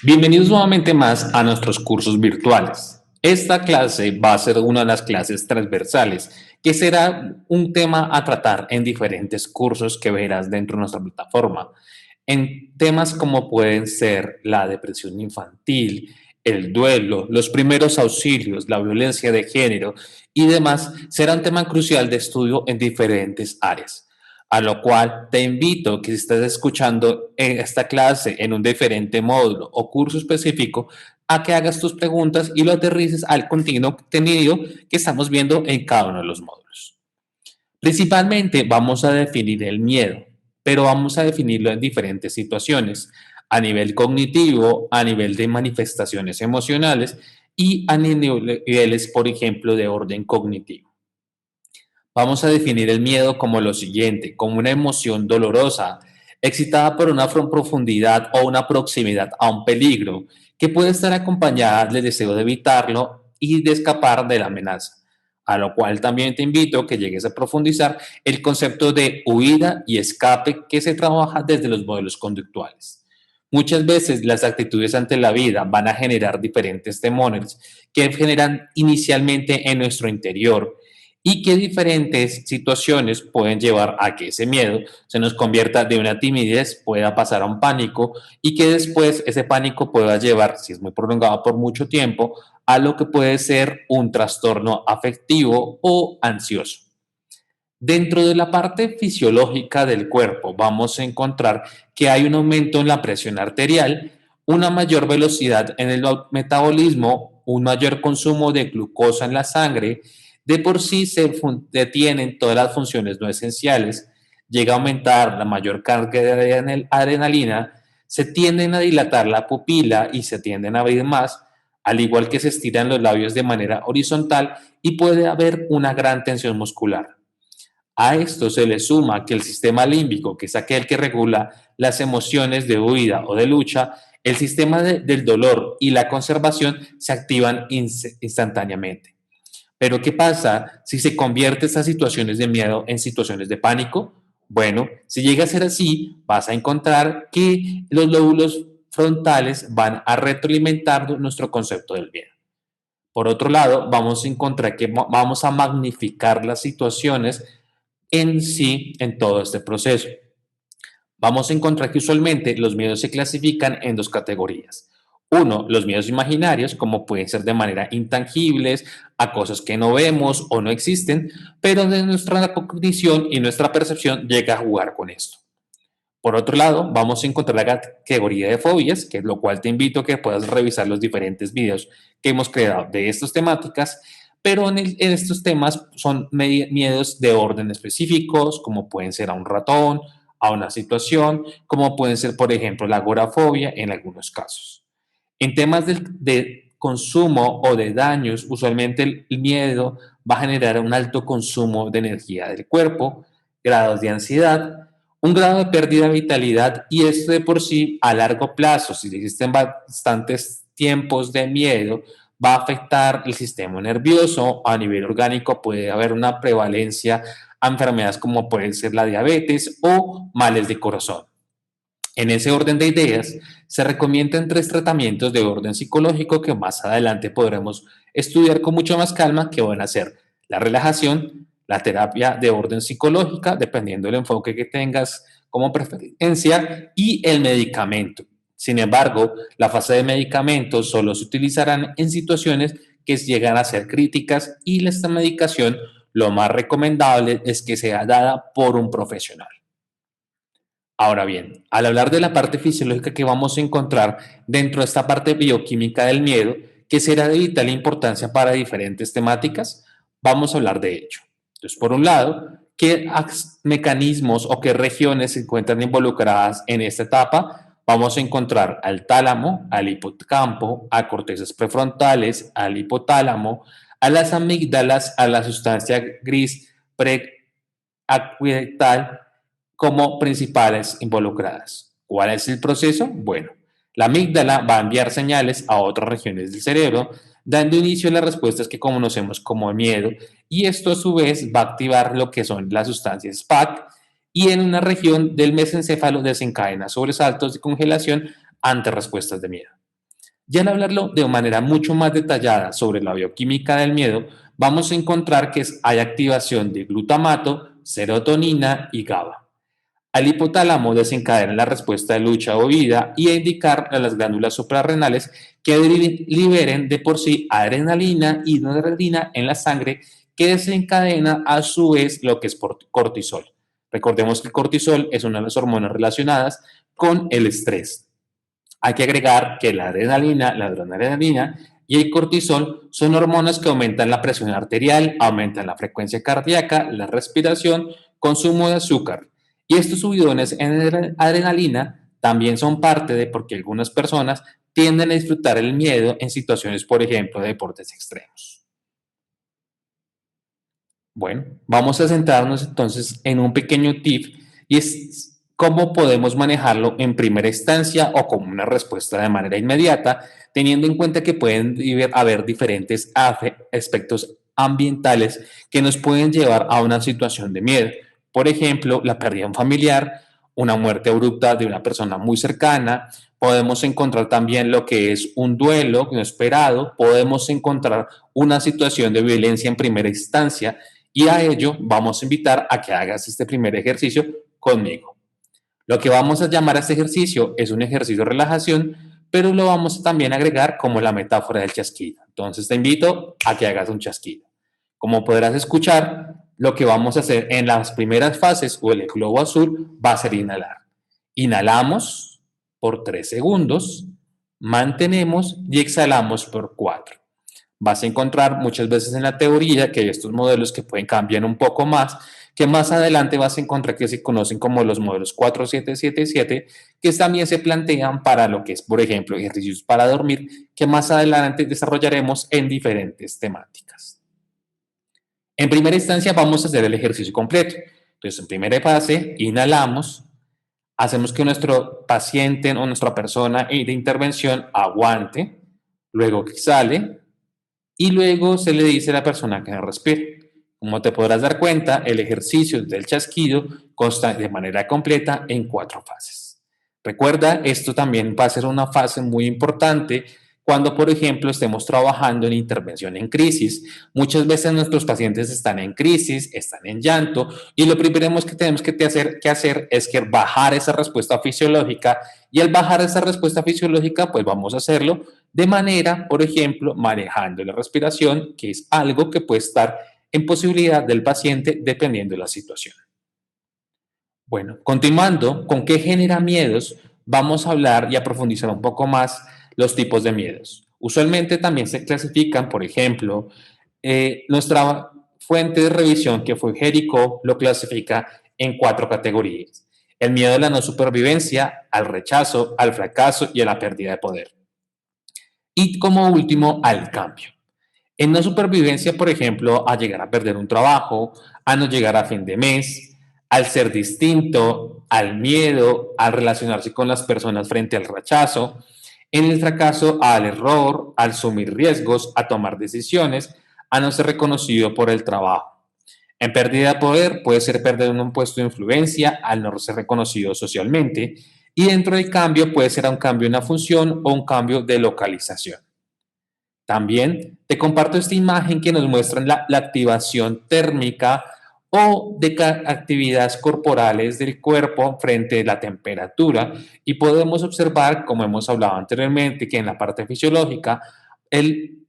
Bienvenidos nuevamente más a nuestros cursos virtuales. Esta clase va a ser una de las clases transversales, que será un tema a tratar en diferentes cursos que verás dentro de nuestra plataforma. En temas como pueden ser la depresión infantil, el duelo, los primeros auxilios, la violencia de género y demás, será un tema crucial de estudio en diferentes áreas. A lo cual te invito que si estás escuchando esta clase en un diferente módulo o curso específico, a que hagas tus preguntas y lo aterrices al contenido que estamos viendo en cada uno de los módulos. Principalmente vamos a definir el miedo, pero vamos a definirlo en diferentes situaciones, a nivel cognitivo, a nivel de manifestaciones emocionales y a niveles, por ejemplo, de orden cognitivo. Vamos a definir el miedo como lo siguiente, como una emoción dolorosa, excitada por una profundidad o una proximidad a un peligro, que puede estar acompañada del deseo de evitarlo y de escapar de la amenaza. A lo cual también te invito a que llegues a profundizar el concepto de huida y escape que se trabaja desde los modelos conductuales. Muchas veces las actitudes ante la vida van a generar diferentes temores que generan inicialmente en nuestro interior y qué diferentes situaciones pueden llevar a que ese miedo se nos convierta de una timidez, pueda pasar a un pánico y que después ese pánico pueda llevar, si es muy prolongado por mucho tiempo, a lo que puede ser un trastorno afectivo o ansioso. Dentro de la parte fisiológica del cuerpo vamos a encontrar que hay un aumento en la presión arterial, una mayor velocidad en el metabolismo, un mayor consumo de glucosa en la sangre, de por sí se detienen todas las funciones no esenciales, llega a aumentar la mayor carga de adrenalina, se tienden a dilatar la pupila y se tienden a abrir más, al igual que se estiran los labios de manera horizontal y puede haber una gran tensión muscular. A esto se le suma que el sistema límbico, que es aquel que regula las emociones de huida o de lucha, el sistema del dolor y la conservación se activan instantáneamente. Pero ¿qué pasa si se convierte estas situaciones de miedo en situaciones de pánico? Bueno, si llega a ser así, vas a encontrar que los lóbulos frontales van a retroalimentar nuestro concepto del miedo. Por otro lado, vamos a encontrar que vamos a magnificar las situaciones en sí en todo este proceso. Vamos a encontrar que usualmente los miedos se clasifican en dos categorías. Uno, los miedos imaginarios, como pueden ser de manera intangibles, a cosas que no vemos o no existen, pero de nuestra cognición y nuestra percepción llega a jugar con esto. Por otro lado, vamos a encontrar la categoría de fobias, que es lo cual te invito a que puedas revisar los diferentes videos que hemos creado de estas temáticas, pero en estos temas son miedos de orden específicos, como pueden ser a un ratón, a una situación, como pueden ser, por ejemplo, la agorafobia en algunos casos. En temas de consumo o de daños, usualmente el miedo va a generar un alto consumo de energía del cuerpo, grados de ansiedad, un grado de pérdida de vitalidad y esto de por sí a largo plazo, si existen bastantes tiempos de miedo, va a afectar el sistema nervioso. A nivel orgánico puede haber una prevalencia a enfermedades como puede ser la diabetes o males de corazón. En ese orden de ideas, se recomiendan tres tratamientos de orden psicológico que más adelante podremos estudiar con mucha más calma, que van a ser la relajación, la terapia de orden psicológica, dependiendo del enfoque que tengas como preferencia, y el medicamento. Sin embargo, la fase de medicamentos solo se utilizarán en situaciones que llegan a ser críticas y esta medicación lo más recomendable es que sea dada por un profesional. Ahora bien, al hablar de la parte fisiológica que vamos a encontrar dentro de esta parte bioquímica del miedo, que será de vital importancia para diferentes temáticas, vamos a hablar de ello. Entonces, por un lado, ¿qué mecanismos o qué regiones se encuentran involucradas en esta etapa? Vamos a encontrar al tálamo, al hipocampo, a cortezas prefrontales, al hipotálamo, a las amígdalas, a la sustancia gris preaquietal como principales involucradas. ¿Cuál es el proceso? Bueno, la amígdala va a enviar señales a otras regiones del cerebro, dando inicio a las respuestas que conocemos como miedo, y esto a su vez va a activar lo que son las sustancias SPAC, y en una región del mesencéfalo desencadena sobresaltos de congelación ante respuestas de miedo. Ya al hablarlo de manera mucho más detallada sobre la bioquímica del miedo, vamos a encontrar que hay activación de glutamato, serotonina y GABA. Al hipotálamo desencadena la respuesta de lucha o huida y a indicar a las glándulas suprarrenales que liberen de por sí adrenalina y noradrenalina en la sangre, que desencadena a su vez lo que es cortisol. Recordemos que el cortisol es una de las hormonas relacionadas con el estrés. Hay que agregar que la adrenalina y el cortisol son hormonas que aumentan la presión arterial, aumentan la frecuencia cardíaca, la respiración, consumo de azúcar. Y estos subidones en adrenalina también son parte de por qué algunas personas tienden a disfrutar el miedo en situaciones, por ejemplo, de deportes extremos. Bueno, vamos a centrarnos entonces en un pequeño tip y es cómo podemos manejarlo en primera instancia o como una respuesta de manera inmediata, teniendo en cuenta que pueden haber diferentes aspectos ambientales que nos pueden llevar a una situación de miedo. Por ejemplo, la pérdida de un familiar, una muerte abrupta de una persona muy cercana. Podemos encontrar también lo que es un duelo inesperado. Podemos encontrar una situación de violencia en primera instancia y a ello vamos a invitar a que hagas este primer ejercicio conmigo. Lo que vamos a llamar a este ejercicio es un ejercicio de relajación, pero lo vamos a también agregar como la metáfora del chasquido. Entonces te invito a que hagas un chasquido. Como podrás escuchar, lo que vamos a hacer en las primeras fases o el globo azul va a ser inhalar. Inhalamos por 3 segundos, mantenemos y exhalamos por 4. Vas a encontrar muchas veces en la teoría que hay estos modelos que pueden cambiar un poco más, que más adelante vas a encontrar que se conocen como los modelos 4777, que también se plantean para lo que es, por ejemplo, ejercicios para dormir, que más adelante desarrollaremos en diferentes temáticas. En primera instancia vamos a hacer el ejercicio completo. Entonces, en primera fase, inhalamos, hacemos que nuestro paciente o nuestra persona de intervención aguante, luego que exhale, y luego se le dice a la persona que no respire. Como te podrás dar cuenta, el ejercicio del chasquido consta de manera completa en 4 fases. Recuerda, esto también va a ser una fase muy importante cuando, por ejemplo, estemos trabajando en intervención en crisis. Muchas veces nuestros pacientes están en crisis, están en llanto, y lo primero que tenemos que hacer es que bajar esa respuesta fisiológica, y al bajar esa respuesta fisiológica, pues vamos a hacerlo de manera, por ejemplo, manejando la respiración, que es algo que puede estar en posibilidad del paciente dependiendo de la situación. Bueno, continuando con qué genera miedos, vamos a hablar y a profundizar un poco más los tipos de miedos. Usualmente también se clasifican, por ejemplo, nuestra fuente de revisión, que fue Jericho, lo clasifica en 4 categorías. El miedo a la no supervivencia, al rechazo, al fracaso y a la pérdida de poder. Y como último, al cambio. En no supervivencia, por ejemplo, a llegar a perder un trabajo, a no llegar a fin de mes, al ser distinto, al miedo, al relacionarse con las personas frente al rechazo. En el fracaso, al error, al asumir riesgos, a tomar decisiones, a no ser reconocido por el trabajo. En pérdida de poder puede ser perder un puesto de influencia al no ser reconocido socialmente. Y dentro del cambio puede ser un cambio en la función o un cambio de localización. También te comparto esta imagen que nos muestra la activación térmica o de actividades corporales del cuerpo frente a la temperatura, y podemos observar, como hemos hablado anteriormente, que en la parte fisiológica, el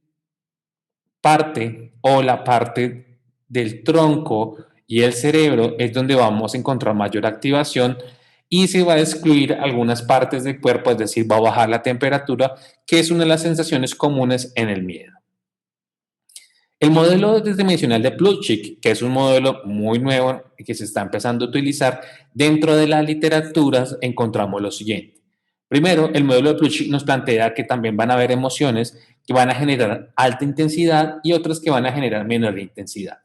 parte o la parte del tronco y el cerebro es donde vamos a encontrar mayor activación, y se va a excluir algunas partes del cuerpo, es decir, va a bajar la temperatura, que es una de las sensaciones comunes en el miedo. El modelo tridimensional de Plutchik, que es un modelo muy nuevo y que se está empezando a utilizar dentro de la literatura, encontramos lo siguiente. Primero, el modelo de Plutchik nos plantea que también van a haber emociones que van a generar alta intensidad y otras que van a generar menor intensidad.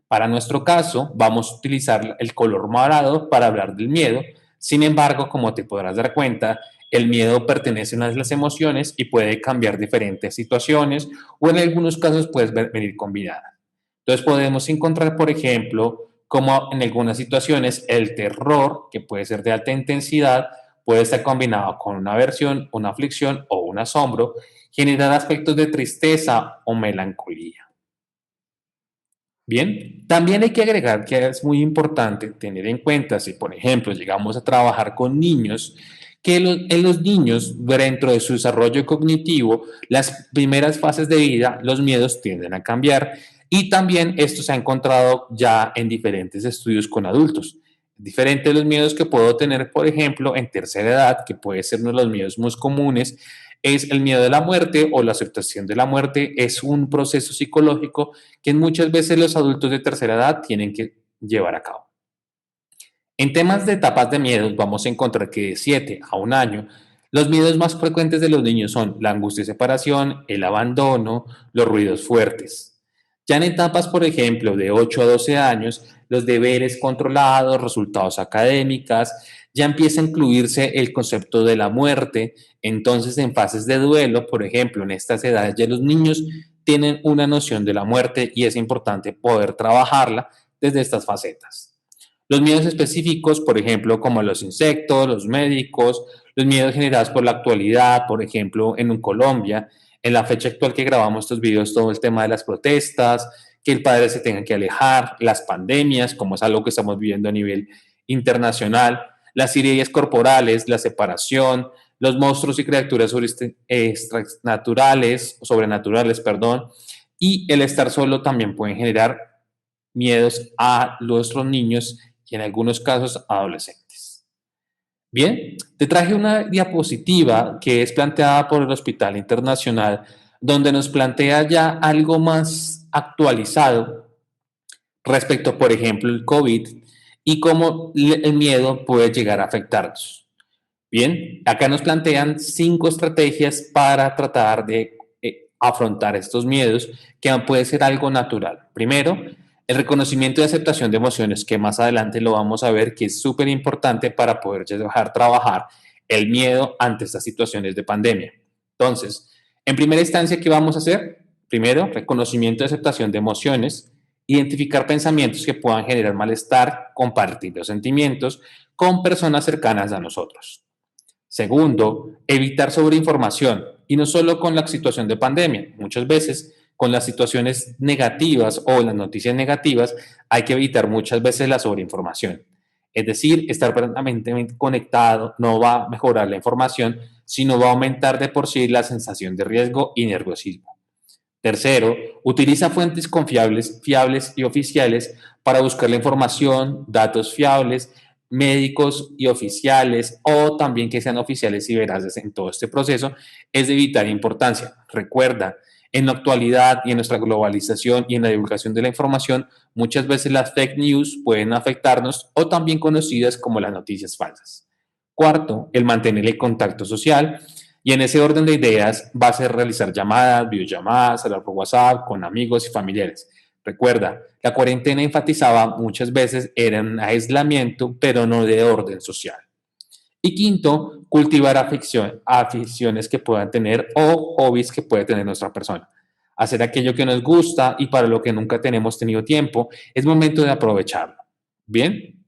Para nuestro caso, vamos a utilizar el color morado para hablar del miedo. Sin embargo, como te podrás dar cuenta, el miedo pertenece a una de las emociones y puede cambiar diferentes situaciones, o en algunos casos puede venir combinada. Entonces podemos encontrar, por ejemplo, como en algunas situaciones el terror, que puede ser de alta intensidad, puede estar combinado con una aversión, una aflicción o un asombro, generar aspectos de tristeza o melancolía. Bien, también hay que agregar que es muy importante tener en cuenta si, por ejemplo, llegamos a trabajar con niños, que en los niños, dentro de su desarrollo cognitivo, las primeras fases de vida, los miedos tienden a cambiar y también esto se ha encontrado ya en diferentes estudios con adultos. Diferente de los miedos que puedo tener, por ejemplo, en tercera edad, que puede ser uno de los miedos más comunes, es el miedo de la muerte o la aceptación de la muerte. Es un proceso psicológico que muchas veces los adultos de tercera edad tienen que llevar a cabo. En temas de etapas de miedos, vamos a encontrar que de 7 a un año, los miedos más frecuentes de los niños son la angustia de separación, el abandono, los ruidos fuertes. Ya en etapas, por ejemplo, de 8 a 12 años, los deberes controlados, resultados académicas, ya empieza a incluirse el concepto de la muerte. Entonces, en fases de duelo, por ejemplo, en estas edades ya los niños tienen una noción de la muerte y es importante poder trabajarla desde estas facetas. Los miedos específicos, por ejemplo, como los insectos, los médicos, los miedos generados por la actualidad, por ejemplo, en Colombia, en la fecha actual que grabamos estos videos, todo el tema de las protestas, que el padre se tenga que alejar, las pandemias, como es algo que estamos viviendo a nivel internacional, las ideas corporales, la separación, los monstruos y criaturas extranaturales, sobrenaturales, perdón, y el estar solo también pueden generar miedos a nuestros niños y en algunos casos adolescentes. Bien, te traje una diapositiva que es planteada por el Hospital Internacional, donde nos plantea ya algo más actualizado respecto, por ejemplo, el COVID y cómo el miedo puede llegar a afectarnos. Bien, acá nos plantean 5 estrategias para tratar de afrontar estos miedos, que puede ser algo natural. Primero, el reconocimiento y aceptación de emociones, que más adelante lo vamos a ver, que es súper importante para poder dejar trabajar el miedo ante estas situaciones de pandemia. Entonces, en primera instancia, ¿qué vamos a hacer? Primero, reconocimiento y aceptación de emociones, identificar pensamientos que puedan generar malestar, compartir los sentimientos con personas cercanas a nosotros. Segundo, evitar sobreinformación, y no solo con la situación de pandemia, muchas veces con las situaciones negativas o las noticias negativas hay que evitar muchas veces la sobreinformación. Es decir, estar permanentemente conectado no va a mejorar la información, sino va a aumentar de por sí la sensación de riesgo y nerviosismo. Tercero, utiliza fuentes confiables, fiables y oficiales para buscar la información, datos fiables, médicos y oficiales, o también que sean oficiales y veraces en todo este proceso, es de vital importancia. Recuerda, en la actualidad y en nuestra globalización y en la divulgación de la información, muchas veces las fake news pueden afectarnos, o también conocidas como las noticias falsas. Cuarto, el mantener el contacto social. Y en ese orden de ideas va a ser realizar llamadas, videollamadas, hablar por WhatsApp con amigos y familiares. Recuerda, la cuarentena enfatizaba muchas veces era un aislamiento, pero no de orden social. Y quinto, cultivar aficiones que puedan tener o hobbies que puede tener nuestra persona. Hacer aquello que nos gusta y para lo que nunca tenemos tenido tiempo, es momento de aprovecharlo. Bien,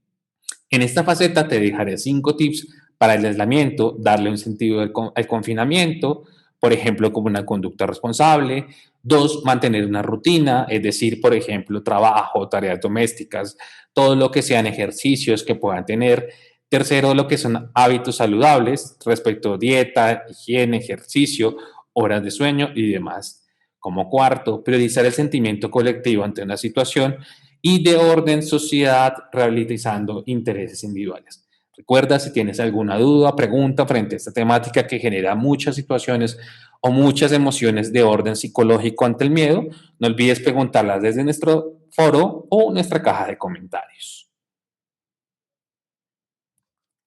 en esta faceta te dejaré 5 tips para el aislamiento, darle un sentido al confinamiento, por ejemplo, como una conducta responsable. 2, mantener una rutina, es decir, por ejemplo, trabajo, tareas domésticas, todo lo que sean ejercicios que puedan tener. Tercero, lo que son hábitos saludables respecto a dieta, higiene, ejercicio, horas de sueño y demás. Como cuarto, priorizar el sentimiento colectivo ante una situación y de orden sociedad, rehabilitando intereses individuales. Recuerda, si tienes alguna duda, pregunta frente a esta temática que genera muchas situaciones o muchas emociones de orden psicológico ante el miedo, no olvides preguntarlas desde nuestro foro o nuestra caja de comentarios.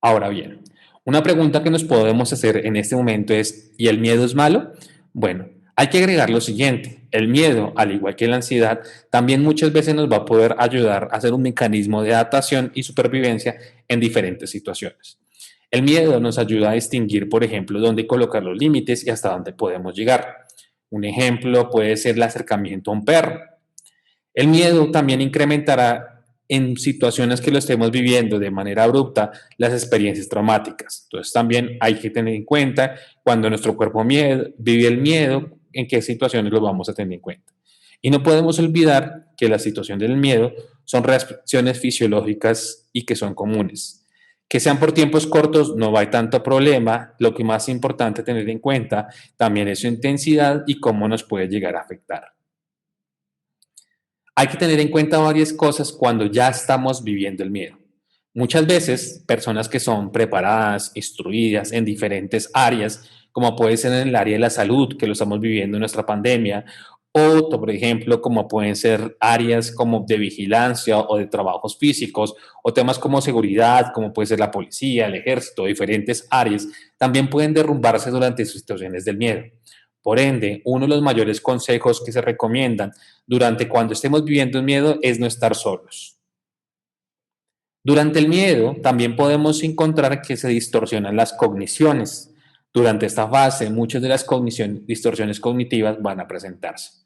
Ahora bien, una pregunta que nos podemos hacer en este momento es, ¿y el miedo es malo? Bueno, hay que agregar lo siguiente, el miedo, al igual que la ansiedad, también muchas veces nos va a poder ayudar a hacer un mecanismo de adaptación y supervivencia en diferentes situaciones. El miedo nos ayuda a distinguir, por ejemplo, dónde colocar los límites y hasta dónde podemos llegar. Un ejemplo puede ser el acercamiento a un perro. El miedo también incrementará en situaciones que lo estemos viviendo de manera abrupta, las experiencias traumáticas. Entonces también hay que tener en cuenta cuando nuestro cuerpo vive el miedo, en qué situaciones lo vamos a tener en cuenta. Y no podemos olvidar que la situación del miedo son reacciones fisiológicas y que son comunes. Que sean por tiempos cortos no hay tanto problema, lo que más importante tener en cuenta también es su intensidad y cómo nos puede llegar a afectar. Hay que tener en cuenta varias cosas cuando ya estamos viviendo el miedo. Muchas veces, personas que son preparadas, instruidas en diferentes áreas, como puede ser en el área de la salud, que lo estamos viviendo en nuestra pandemia, o, por ejemplo, como pueden ser áreas como de vigilancia o de trabajos físicos, o temas como seguridad, como puede ser la policía, el ejército, diferentes áreas, también pueden derrumbarse durante situaciones del miedo. Por ende, uno de los mayores consejos que se recomiendan durante cuando estemos viviendo el miedo es no estar solos. Durante el miedo también podemos encontrar que se distorsionan las cogniciones. Durante esta fase, muchas de las distorsiones cognitivas van a presentarse.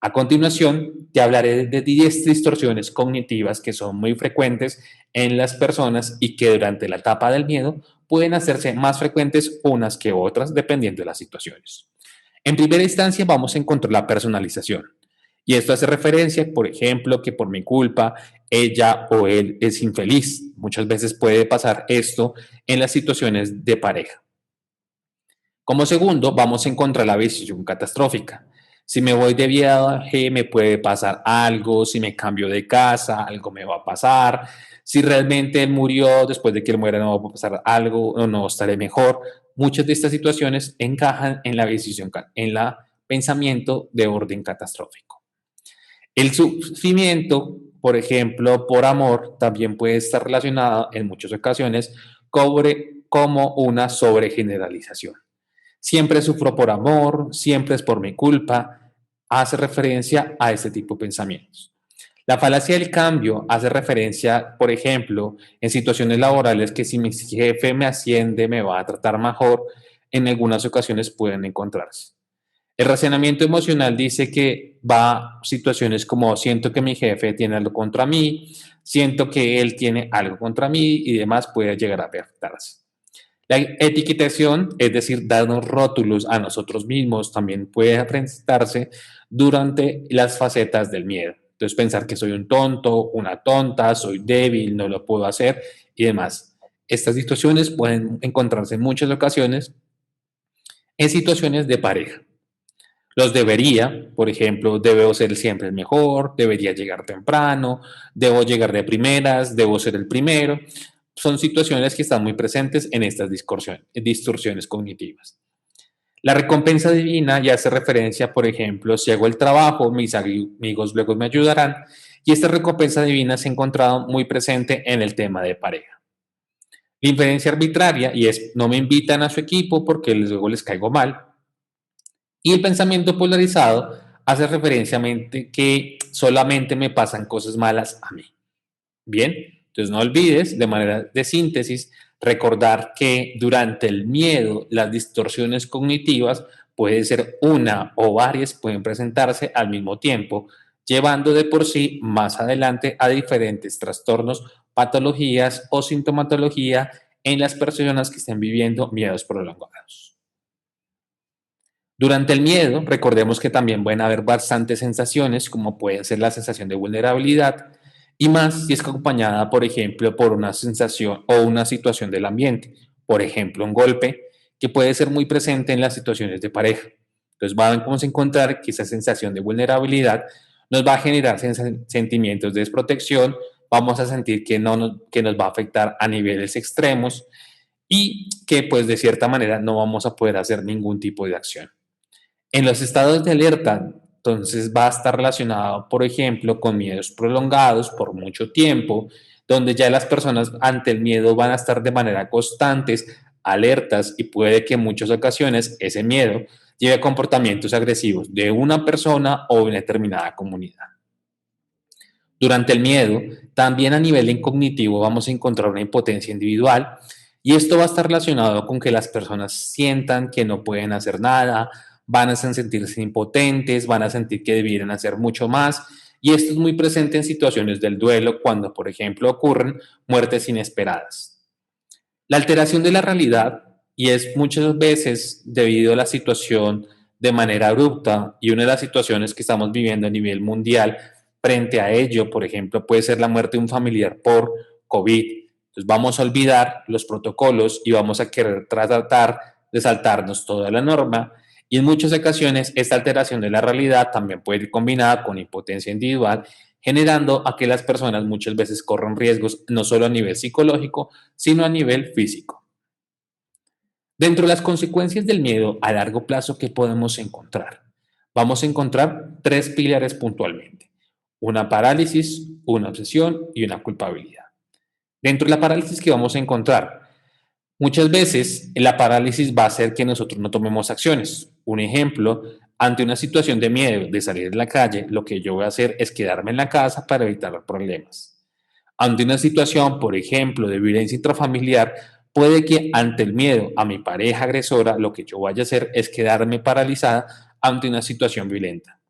A continuación, te hablaré de 10 distorsiones cognitivas que son muy frecuentes en las personas y que durante la etapa del miedo pueden hacerse más frecuentes unas que otras dependiendo de las situaciones. En primera instancia, vamos a encontrar la personalización. Y esto hace referencia, por ejemplo, que por mi culpa ella o él es infeliz. Muchas veces puede pasar esto en las situaciones de pareja. Como segundo, vamos a encontrar la visión catastrófica. Si me voy de viaje, me puede pasar algo. Si me cambio de casa, algo me va a pasar. Si realmente él murió, después de que él muera, no va a pasar algo o no estaré mejor. Muchas de estas situaciones encajan en la visión, en el pensamiento de orden catastrófico. El sufrimiento, por ejemplo, por amor, también puede estar relacionado en muchas ocasiones como una sobregeneralización. Siempre sufro por amor, siempre es por mi culpa, hace referencia a este tipo de pensamientos. La falacia del cambio hace referencia, por ejemplo, en situaciones laborales que si mi jefe me asciende me va a tratar mejor, en algunas ocasiones pueden encontrarse. El racionamiento emocional dice que va a situaciones como siento que mi jefe tiene algo contra mí, siento que él tiene algo contra mí y demás puede llegar a afectarse. La etiquetación, es decir, darnos rótulos a nosotros mismos, también puede presentarse durante las facetas del miedo. Entonces, pensar que soy un tonto, una tonta, soy débil, no lo puedo hacer y demás. Estas situaciones pueden encontrarse en muchas ocasiones en situaciones de pareja. Los debería, por ejemplo, debo ser siempre el mejor, debería llegar temprano, debo llegar de primeras, debo ser el primero. Son situaciones que están muy presentes en estas distorsiones cognitivas. La recompensa divina ya hace referencia, por ejemplo, si hago el trabajo, mis amigos luego me ayudarán. Y esta recompensa divina se ha encontrado muy presente en el tema de pareja. La inferencia arbitraria, y es no me invitan a su equipo porque luego les caigo mal. Y el pensamiento polarizado hace referencia a que solamente me pasan cosas malas a mí. Bien, entonces no olvides, de manera de síntesis, recordar que durante el miedo las distorsiones cognitivas pueden ser una o varias, pueden presentarse al mismo tiempo, llevando de por sí más adelante a diferentes trastornos, patologías o sintomatología en las personas que estén viviendo miedos prolongados. Durante el miedo, recordemos que también pueden haber bastantes sensaciones, como puede ser la sensación de vulnerabilidad, y más si es acompañada, por ejemplo, por una sensación o una situación del ambiente, por ejemplo, un golpe, que puede ser muy presente en las situaciones de pareja. Entonces, vamos a encontrar que esa sensación de vulnerabilidad nos va a generar sentimientos de desprotección, vamos a sentir que nos va a afectar a niveles extremos y que, pues, de cierta manera no vamos a poder hacer ningún tipo de acción. En los estados de alerta, entonces va a estar relacionado, por ejemplo, con miedos prolongados por mucho tiempo, donde ya las personas ante el miedo van a estar de manera constantes, alertas y puede que en muchas ocasiones ese miedo lleve a comportamientos agresivos de una persona o de una determinada comunidad. Durante el miedo, también a nivel cognitivo vamos a encontrar una impotencia individual y esto va a estar relacionado con que las personas sientan que no pueden hacer nada, van a sentirse impotentes, van a sentir que debieran hacer mucho más Y esto es muy presente en situaciones del duelo cuando, por ejemplo, ocurren muertes inesperadas. La alteración de la realidad, y es muchas veces debido a la situación de manera abrupta, y una de las situaciones que estamos viviendo a nivel mundial frente a ello, por ejemplo, puede ser la muerte de un familiar por COVID. Entonces vamos a olvidar los protocolos y vamos a querer tratar de saltarnos toda la norma. Y en muchas ocasiones esta alteración de la realidad también puede ir combinada con impotencia individual, generando a que las personas muchas veces corran riesgos no solo a nivel psicológico, sino a nivel físico. Dentro de las consecuencias del miedo a largo plazo, ¿qué podemos encontrar? Vamos a encontrar tres pilares puntualmente: una parálisis, una obsesión y una culpabilidad. Dentro de la parálisis, ¿qué vamos a encontrar? Muchas veces la parálisis va a hacer que nosotros no tomemos acciones. Un ejemplo, ante una situación de miedo de salir de la calle, lo que yo voy a hacer es quedarme en la casa para evitar problemas. Ante una situación, por ejemplo, de violencia intrafamiliar, puede que ante el miedo a mi pareja agresora, lo que yo vaya a hacer es quedarme paralizada ante una situación violenta.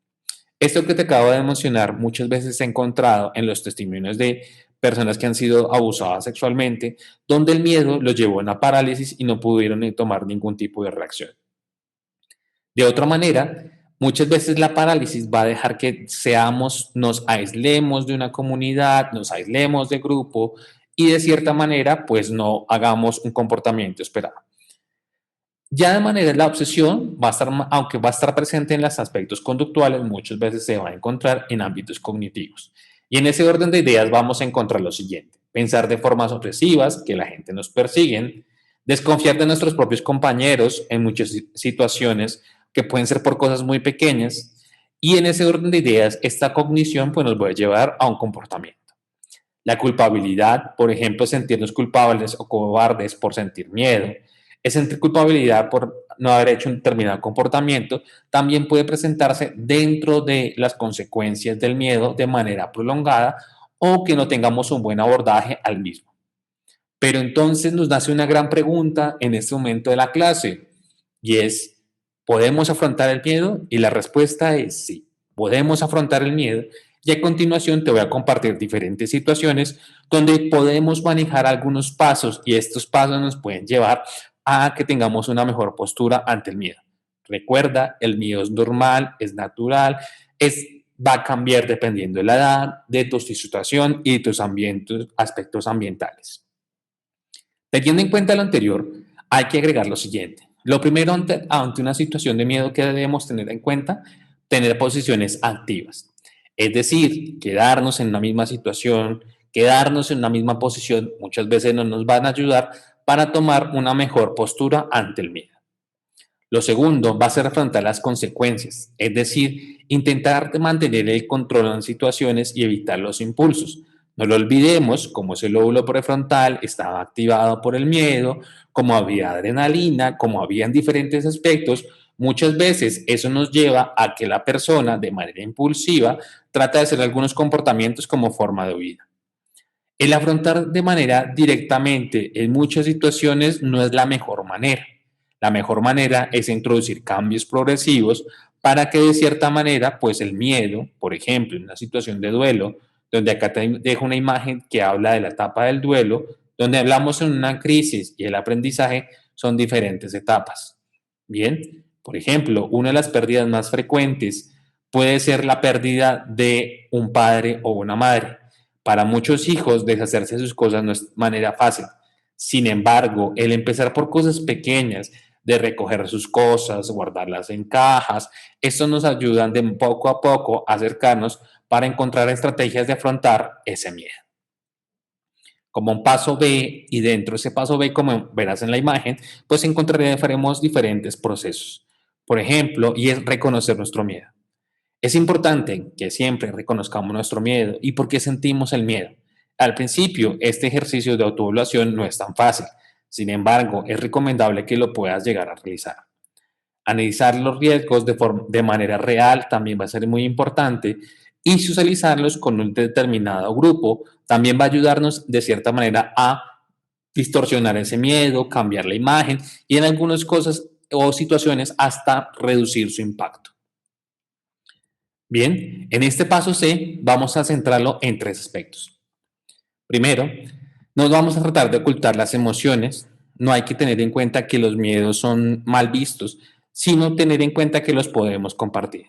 Esto que te acabo de mencionar muchas veces se ha encontrado en los testimonios de personas que han sido abusadas sexualmente, donde el miedo los llevó a una parálisis y no pudieron tomar ningún tipo de reacción. De otra manera, muchas veces la parálisis va a dejar que nos aislemos de una comunidad, nos aislemos de grupo y de cierta manera, pues no hagamos un comportamiento esperado. Ya de manera la obsesión va a estar, aunque va a estar presente en los aspectos conductuales, muchas veces se va a encontrar en ámbitos cognitivos. Y en ese orden de ideas vamos a encontrar lo siguiente: pensar de formas obsesivas, que la gente nos persigue, desconfiar de nuestros propios compañeros en muchas situaciones que pueden ser por cosas muy pequeñas. Y en ese orden de ideas, esta cognición pues, nos va a llevar a un comportamiento. La culpabilidad, por ejemplo, sentirnos culpables o cobardes por sentir miedo, es sentir culpabilidad por no haber hecho un determinado comportamiento, también puede presentarse dentro de las consecuencias del miedo de manera prolongada o que no tengamos un buen abordaje al mismo. Pero entonces nos nace una gran pregunta en este momento de la clase y es: ¿podemos afrontar el miedo? Y la respuesta es sí, podemos afrontar el miedo. Y a continuación te voy a compartir diferentes situaciones donde podemos manejar algunos pasos y estos pasos nos pueden llevar a que tengamos una mejor postura ante el miedo. Recuerda, el miedo es normal, es natural, va a cambiar dependiendo de la edad, de tu situación y de tus aspectos ambientales. Teniendo en cuenta lo anterior, hay que agregar lo siguiente. Lo primero ante una situación de miedo que debemos tener en cuenta: tener posiciones activas. Es decir, quedarnos en una misma situación, quedarnos en una misma posición, muchas veces no nos van a ayudar para tomar una mejor postura ante el miedo. Lo segundo va a ser afrontar las consecuencias, es decir, intentar mantener el control en situaciones y evitar los impulsos. No lo olvidemos, como ese lóbulo prefrontal estaba activado por el miedo, como había adrenalina, como habían diferentes aspectos, muchas veces eso nos lleva a que la persona de manera impulsiva trata de hacer algunos comportamientos como forma de huida. El afrontar de manera directamente en muchas situaciones no es la mejor manera. La mejor manera es introducir cambios progresivos para que de cierta manera, pues el miedo, por ejemplo, en una situación de duelo, donde acá te dejo una imagen que habla de la etapa del duelo, donde hablamos en una crisis y el aprendizaje son diferentes etapas. Bien, por ejemplo, una de las pérdidas más frecuentes puede ser la pérdida de un padre o una madre. Para muchos hijos, deshacerse de sus cosas no es manera fácil. Sin embargo, el empezar por cosas pequeñas, de recoger sus cosas, guardarlas en cajas, esto nos ayuda de poco a poco a acercarnos para encontrar estrategias de afrontar ese miedo. Como un paso B, y dentro de ese paso B, como verás en la imagen, pues encontraremos diferentes procesos. Por ejemplo, y es reconocer nuestro miedo. Es importante que siempre reconozcamos nuestro miedo y por qué sentimos el miedo. Al principio, este ejercicio de autoevaluación no es tan fácil. Sin embargo, es recomendable que lo puedas llegar a realizar. Analizar los riesgos de manera real también va a ser muy importante, y socializarlos con un determinado grupo también va a ayudarnos de cierta manera a distorsionar ese miedo, cambiar la imagen y en algunas cosas o situaciones hasta reducir su impacto. Bien, en este paso C vamos a centrarlo en tres aspectos. Primero, nos vamos a tratar de ocultar las emociones. No hay que tener en cuenta que los miedos son mal vistos, sino tener en cuenta que los podemos compartir.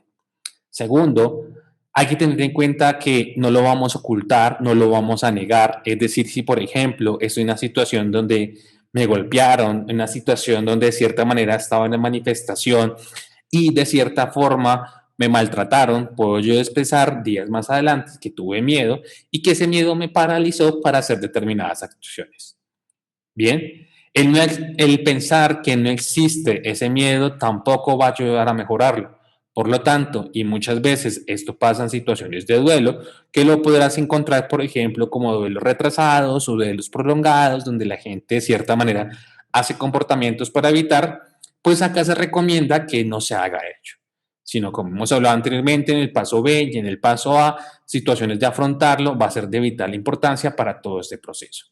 Segundo, hay que tener en cuenta que no lo vamos a ocultar, no lo vamos a negar. Es decir, si por ejemplo estoy en una situación donde me golpearon, en una situación donde de cierta manera estaba en la manifestación y de cierta forma me maltrataron, puedo yo expresar días más adelante que tuve miedo y que ese miedo me paralizó para hacer determinadas acciones. Bien, el pensar que no existe ese miedo tampoco va a ayudar a mejorarlo. Por lo tanto, y muchas veces esto pasa en situaciones de duelo, que lo podrás encontrar, por ejemplo, como duelos retrasados o duelos prolongados, donde la gente de cierta manera hace comportamientos para evitar, pues acá se recomienda que no se haga ello, sino como hemos hablado anteriormente en el paso B y en el paso A, situaciones de afrontarlo va a ser de vital importancia para todo este proceso.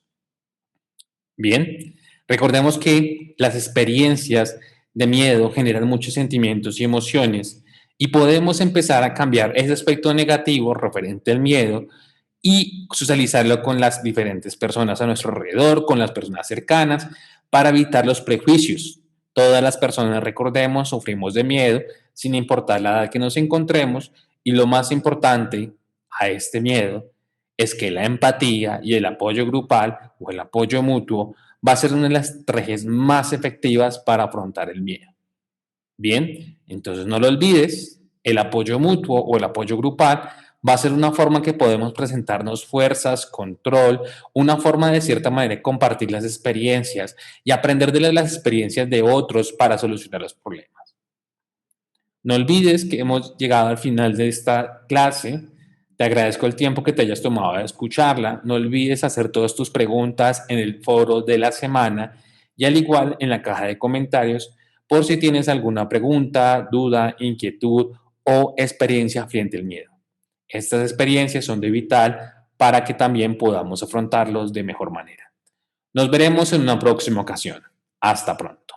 Bien, recordemos que las experiencias de miedo generan muchos sentimientos y emociones y podemos empezar a cambiar ese aspecto negativo referente al miedo y socializarlo con las diferentes personas a nuestro alrededor, con las personas cercanas, para evitar los prejuicios. Todas las personas, recordemos, sufrimos de miedo sin importar la edad que nos encontremos y lo más importante a este miedo es que la empatía y el apoyo grupal o el apoyo mutuo va a ser una de las estrategias más efectivas para afrontar el miedo. Bien, entonces no lo olvides, el apoyo mutuo o el apoyo grupal va a ser una forma que podemos presentarnos fuerzas, control, una forma de cierta manera de compartir las experiencias y aprender de las experiencias de otros para solucionar los problemas. No olvides que hemos llegado al final de esta clase. Te agradezco el tiempo que te hayas tomado de escucharla. No olvides hacer todas tus preguntas en el foro de la semana y al igual en la caja de comentarios por si tienes alguna pregunta, duda, inquietud o experiencia frente al miedo. Estas experiencias son de vital para que también podamos afrontarlos de mejor manera. Nos veremos en una próxima ocasión. Hasta pronto.